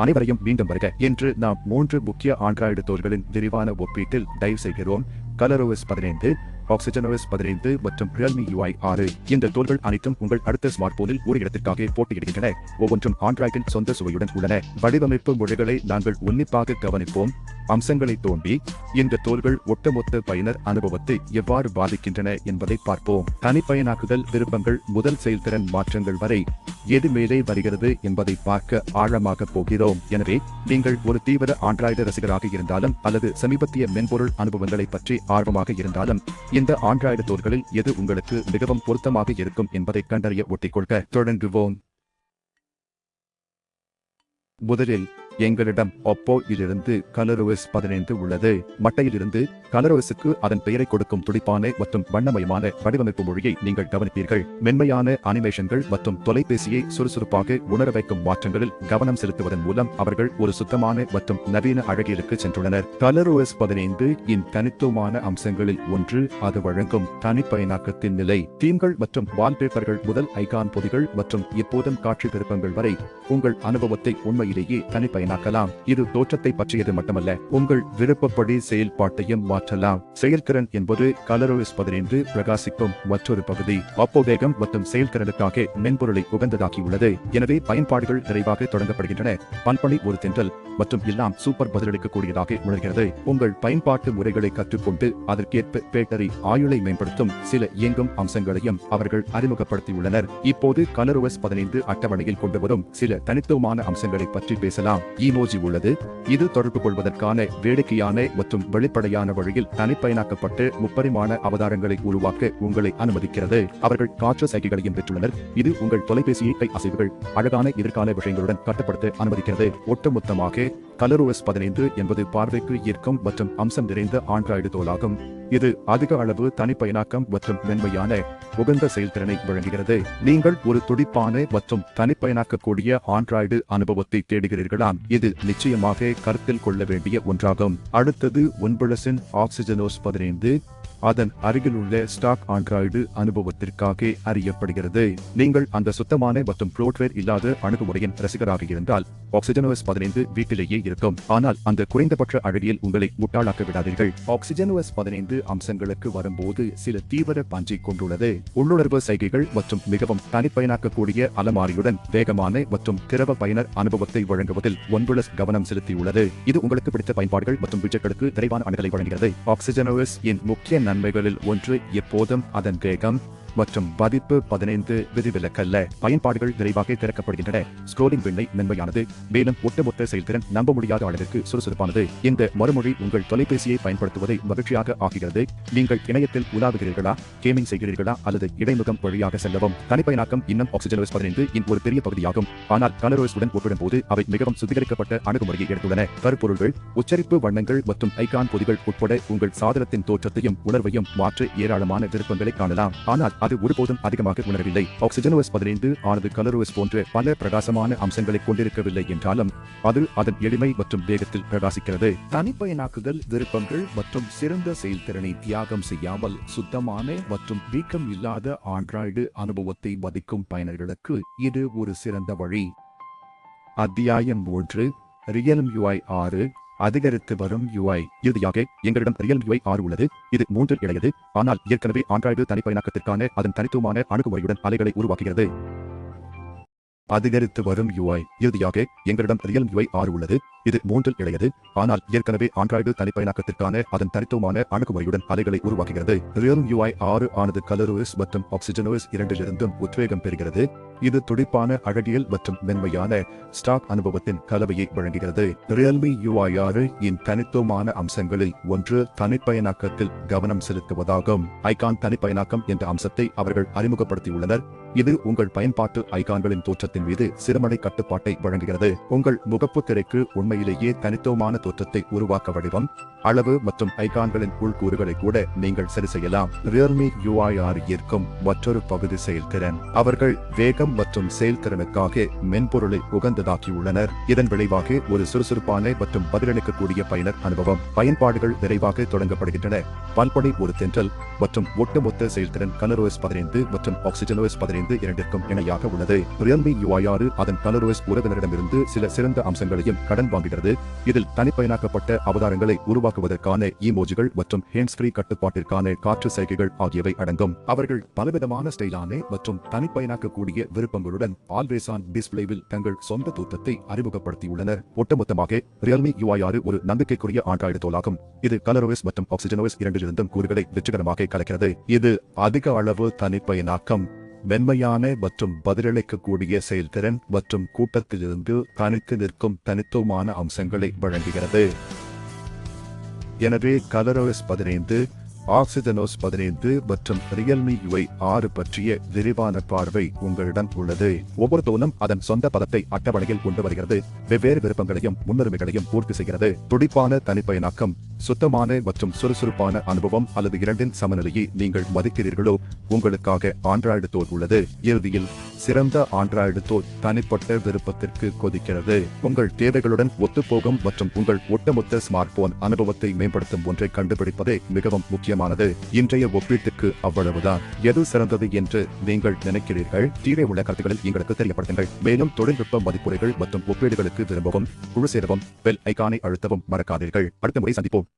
அனைவரையும் மீண்டும் வருக என்று நாம் 3 முக்கிய ஆண்ட்ராய்டு தோள்களின் விரிவான ஒப்பீட்டில் டைவ் செய்கிறோம். ColorOS 15, OxygenOS 15 மற்றும் Realme UI 6. இந்த தோள்கள் அனைத்தும் உங்கள் அடுத்த ஸ்மார்ட் போனில் ஒரு இடத்திற்காக போட்டியிடுகின்றன. ஒவ்வொன்றும் ஆண்ட்ராய்டின் சொந்த சுவையுடன் உள்ளன. வடிவமைப்பு மொழிகளை நாங்கள் உன்னிப்பாக கவனிப்போம். அம்சங்களை தோண்டி இந்த தோள்கள் ஒட்டுமொத்த பயனர் அனுபவத்தை எவ்வாறு பாதிக்கின்றன என்பதை பார்ப்போம். தனிப்பயனாக்குதல் விருப்பங்கள் முதல் செயல்திறன் மாற்றங்கள் வரை எது மேலே வருகிறது என்பதை பார்க்க ஆழமாக போகிறோம். எனவே நீங்கள் ஒரு தீவிர ஆண்ட்ராய்டு ரசிகராக இருந்தாலும் அல்லது சமீபத்திய மென்பொருள் அனுபவங்களை பற்றி ஆர்வமாக இருந்தாலும் இந்த ஆண்ட்ராய்டு தோள்களில் எது உங்களுக்கு மிகவும் பொருத்தமாக இருக்கும் என்பதை கண்டறிய ஒட்டிக்கொள்க. தொடங்குவோம். முதலில் எங்களிடம் Oppo இலிருந்து ColorOS 15 உள்ளது. மட்டையிலிருந்து ColorOSக்கு அதன் பெயரை கொடுக்கும் துடிப்பான மற்றும் வண்ணமயமான வடிவமைப்பு மொழியை நீங்கள் கவனிப்பீர்கள். மென்மையான அனிமேஷன்கள் மற்றும் தொலைபேசியை சுறுசுறுப்பாக உணர வைக்கும் மாற்றங்களில் கவனம் செலுத்துவதன் மூலம் அவர்கள் ஒரு சுத்தமான மற்றும் நவீன அழகியலுக்கு சென்றுள்ளனர். ColorOS 15 இன் தனித்துவமான அம்சங்களில் ஒன்று அது வழங்கும் தனிப்பயனாக்கத்தின் நிலை. தீம்கள் மற்றும் வால்பேப்பர்கள் முதல் ஐகான் பொதிகள் மற்றும் எப்போதும் காட்சி விருப்பங்கள் வரை உங்கள் அனுபவத்தை உண்மையிலேயே தனிப்பயனாக்கலாம். இது தோற்றத்தை பற்றியது மட்டுமல்ல, உங்கள் விருப்பப்படி செயல்பாட்டையும் மாற்றலாம். செயல்திறன் என்பது ColorOS 15 பிரகாசிக்கும் மற்றொரு பகுதி. Oppo வேகம் மற்றும் செயல்திறனுக்காக மென்பொருளை உகந்ததாக்கியுள்ளது. எனவே பயன்பாடுகள் விரைவாக தொடங்கப்படுகின்றன. பண்பணி ஒரு தென்றல் மற்றும் எல்லாம் சூப்பர் பதிலளிக்கக்கூடியதாக உணர்கிறது. உங்கள் பயன்பாட்டு முறைகளை கற்றுக்கொண்டு அதற்கேற்ப பேட்டரி ஆயுளை மேம்படுத்தும் சில இயங்கும் அம்சங்களையும் அவர்கள் அறிமுகப்படுத்தியுள்ளனர். இப்போது ColorOS 15 அட்டவணையில் கொண்டு வரும் சில தனித்துவமான அம்சங்களை பற்றி பேசலாம். ஈமோஜி உள்ளது. இது தொடர்பு கொள்வதற்கான வேடிக்கையான மற்றும் வெளிப்படையான வழியில் தனிப்பயனாக்கப்பட்டு முப்பரிமாண அவதாரங்களை உருவாக்க உங்களை அனுமதிக்கிறது. அவர்கள் காற்று சைகைகளையும் பெற்றுள்ளனர். இது உங்கள் தொலைபேசியை கை அசைவுகள் அழகான எதிர்கால விஷயங்களுடன் கட்டுப்படுத்த அனுமதிக்கிறது. ஒட்டுமொத்தமாக ColorOS 15 என்பது பார்வைக்கு ஈர்க்கும் மற்றும் அம்சம் நிறைந்த ஆண்ட்ராய்டு தோலாகும். இது அதிக அளவு தனிப்பயனாக்கம் மற்றும் மென்மையான உகந்த செயல்திறனை வழங்குகிறது. நீங்கள் ஒரு துடிப்பான மற்றும் தனிப்பயனாக்கக்கூடிய ஆண்ட்ராய்டு அனுபவத்தை தேடுகிறீர்களா? இது நிச்சயமாக கருத்தில் கொள்ள வேண்டிய ஒன்றாகும். அடுத்தது OnePlusன் OxygenOS 15 அதன் அருகிலுள்ள ஸ்டாக் ஆண்ட்ராய்டு அனுபவத்திற்காக அறியப்படுகிறது. நீங்கள் அந்த சுத்தமான மற்றும் ப்ளோட்வேர் இல்லாத அணுகுமுறையின் ரசிகராக இருந்தால் OxygenOS 15 வீட்டிலேயே இருக்கும். ஆனால் அந்த குறைந்தபட்ச அழகியல் உங்களை முட்டாளாக்க விடாதீர்கள். OxygenOS 15 அம்சங்களுக்கு வரும்போது சில தீவிர பஞ்சை கொண்டுள்ளது. உள்ளுணர்வு சைகைகள் மற்றும் மிகவும் தனிப்பயனாக்கக்கூடிய அலமாரியுடன் வேகமான மற்றும் திரவ பயனர் அனுபவத்தை வழங்குவதில் OnePlus கவனம் செலுத்தியுள்ளது. இது உங்களுக்கு பிடித்த பயன்பாடுகள் மற்றும் விஜெட்களுக்கு விரைவான அணுகலை வழங்குகிறது. OxygenOS இன் முக்கிய நன்மைகளில் ஒன்று எப்போதும் அதன் வேகம் மற்றும் பதிப்பு 15 விதிவிலக்கல்ல. பயன்பாடுகள் விரைவாக திறக்கப்படுகின்றன. ஸ்க்ரோலிங் வெண்ணை மென்மையானது, மேலும் ஒட்டுமொத்த செயல்திறன் நம்ப முடியாத அளவிற்கு சுறுசுறுப்பானது. இந்த மறுமொழி உங்கள் தொலைபேசியை பயன்படுத்துவதை மகிழ்ச்சியாக ஆக்குகிறது. நீங்கள் இணையத்தில் உலாவுகிறீர்களா, கேமிங் செய்கிறீர்களா அல்லது இடைமுகம் வழியாக செல்லவும் தனிப்பயனாக்கம் இன்னும் OxygenOS 15 இன் ஒரு பெரிய பகுதியாகும். ஆனால் ColorOS உடன் ஒப்பிடும்போது அவை மிகவும் சுத்திகரிக்கப்பட்ட அணுகுமுறையை எடுத்துள்ளன. கருப்பொருள்கள், உச்சரிப்பு வண்ணங்கள் மற்றும் ஐகான் பொதிகள் உட்பட உங்கள் சாதனத்தின் தோற்றத்தையும் உணர்வையும் மாற்ற ஏராளமான விருப்பங்களை காணலாம். ஆனால் அது ஒருபோதும் அதிகமாக உணரவில்லை. OxygenOS 15 ஆனது ColorOS போன்ற பல பிரகாசமான அம்சங்களை கொண்டிருக்கவில்லை என்றாலும் அது அதன் எளிமை மற்றும் வேகத்தில் பிரகாசிக்கிறது. தனிப்பயனாக்குதல் விருப்பங்கள் மற்றும் சிறந்த செயல்திறனை தியாகம் செய்யாமல் சுத்தமான மற்றும் வீக்கம் இல்லாத ஆண்ட்ராய்டு அனுபவத்தை மதிக்கும் பயனர்களுக்கு இது ஒரு சிறந்த வழி. அத்தியாயம் 3 Realme UI 6 அதிகரித்து வரும் UI. இறுதியாக எங்களிடம் Realme UI 6 உள்ளது. இது 3 இடையது, ஆனால் ஏற்கனவே ஆண்ட்ராய்டு தனிப்பயனாக்கத்திற்கான அதன் தனித்துவமான அணுகுமுறையுடன் அலைகளை உருவாக்குகிறது. அதிகரித்து வரும் UI. இறுதியாக எங்களிடம் Realme UI 6 உள்ளது. இது 3 இடையது, ஆனால் ஏற்கனவே ஆண்ட்ராய்டு தனிப்பயனாக்கத்திற்கான அதன் தனித்துவமான அணுகுமுறையுடன் அலைகளை உருவாக்குகிறது. Realme UI 6 ஆனது ColorOS மற்றும் OxygenOS இரண்டிலிருந்தும் உத்வேகம் பெறுகிறது. இது துடிப்பான அழகியல் மற்றும் மென்மையான ஸ்டாக் அனுபவத்தின் கலவையை வழங்குகிறது. Realme UI 6 இன் தனித்துவமான அம்சங்களில் ஒன்று தனிப்பயனாக்கத்தில் கவனம் செலுத்துவதாகும். ஐகான் தனிப்பயனாக்கம் என்ற அம்சத்தை அவர்கள் அறிமுகப்படுத்தியுள்ளனர். இது உங்கள் பயன்பாட்டு ஐகான்களின் தோற்றத்தின் மீது சிறுமணை கட்டுப்பாட்டை வழங்குகிறது. உங்கள் முகப்பு திரைக்கு உண்மை உண்மையிலேயே தனித்துவமான தோற்றத்தை உருவாக்க வடிவம், அளவு மற்றும் ஐகான்களின் உள்கூறுகளை கூட நீங்கள் சரி செய்யலாம். ரியல்மி UI6 ஈர்க்கும் மற்றொரு பகுதி செயல்திறன். அவர்கள் வேகம் மற்றும் செயல்திறனுக்காக மென்பொருளை உகந்ததாக்கியுள்ளனர். இதன் விளைவாக ஒரு சுறுசுறுப்பான மற்றும் பதிலளிக்கக்கூடிய பயனர் அனுபவம். பயன்பாடுகள் விரைவாக தொடங்கப்படுகின்றன. பல்படை ஒரு தென்றல் மற்றும் ஒட்டுமொத்த செயல்திறன் ColorOS 15 மற்றும் OxygenOS 15 இரண்டிற்கும் இணையாக உள்ளது. ரியல்மி UI6 அதன் ColorOS உறவினரிடமிருந்து சில சிறந்த அம்சங்களையும் கடன் வாங்குகிறது. இதில் தனிப்பயனாக்கப்பட்ட அவதாரங்களை உருவாக்குவதற்கான ஈமோஜிகள் மற்றும் ஹேண்ட்ஸ் ஃப்ரீ கட்டுப்பாட்டிற்கான காற்று சைகைகள் ஆகியவை அடங்கும். அவர்கள் பலவிதமான ஸ்டைலான மற்றும் தனிப்பயனாக்கக்கூடிய விருப்பங்களுடன் ஆல்வேஸ் ஆன் டிஸ்பிளேவில் தங்கள் சொந்த தோற்றத்தை அறிமுகப்படுத்தியுள்ளனர். ஒட்டுமொத்தமாக ரியல்மி UI6 ஒரு நம்பிக்கைக்குரிய ஆண்ட்ராய்டு தோலாகும். இது ColorOS மற்றும் OxygenOS இரண்டிலிருந்தும் கூறுகளை வெற்றிகரமாக கலக்கிறது. இது அதிக அளவு தனிப்பயனாக்கம், மென்மையான மற்றும் பதிலளிக்கக்கூடிய செயல்திறன் மற்றும் கூட்டத்திலிருந்து தனித்து நிற்கும் தனித்துவமான அம்சங்களை வழங்குகிறது. எனவே ColorOS 15, OxygenOS 15 மற்றும் ரியல்மி UI6 பற்றிய விரிவான பார்வை உங்களிடம் உள்ளது. ஒவ்வொரு தோனும் அதன் சொந்த பதத்தை அட்டவணையில் கொண்டு வருகிறது. வெவ்வேறு விருப்பங்களையும் முன்னுரிமைகளையும் பூர்த்தி செய்கிறது. துடிப்பான தனிப்பயனாக்கம், சுத்தமான மற்றும் சுறுசுறுப்பான அனுபவம் அல்லது இரண்டின் சமநிலையை நீங்கள் மதிக்கிறீர்களோ உங்களுக்காக ஆண்ட்ராய்டு தோல் உள்ளது. இறுதியில் சிறந்த ஆண்ட்ராய்டு தோல் தனிப்பட்ட விருப்பத்திற்கு கொதிக்கிறது. உங்கள் தேவைகளுடன் ஒத்துப்போகும் மற்றும் உங்கள் ஒட்டுமொத்த ஸ்மார்ட் போன் அனுபவத்தை மேம்படுத்தும் ஒன்றை கண்டுபிடிப்பதே மிகவும் முக்கியமானது. இன்றைய ஒப்பீட்டுக்கு அவ்வளவுதான். எது சிறந்தது என்று நீங்கள் நினைக்கிறீர்கள்? கீழே உள்ள கருத்துக்களில் எங்களுக்கு தெரியப்படுத்துங்கள். மேலும் தொழில்நுட்ப மதிப்புரைகள் மற்றும் ஒப்பீடுகளுக்கு விரும்பவும், குழு சேரவும், பெல் ஐகானை அழுத்தவும் மறக்காதீர்கள். அடுத்த முறை சந்திப்போம்.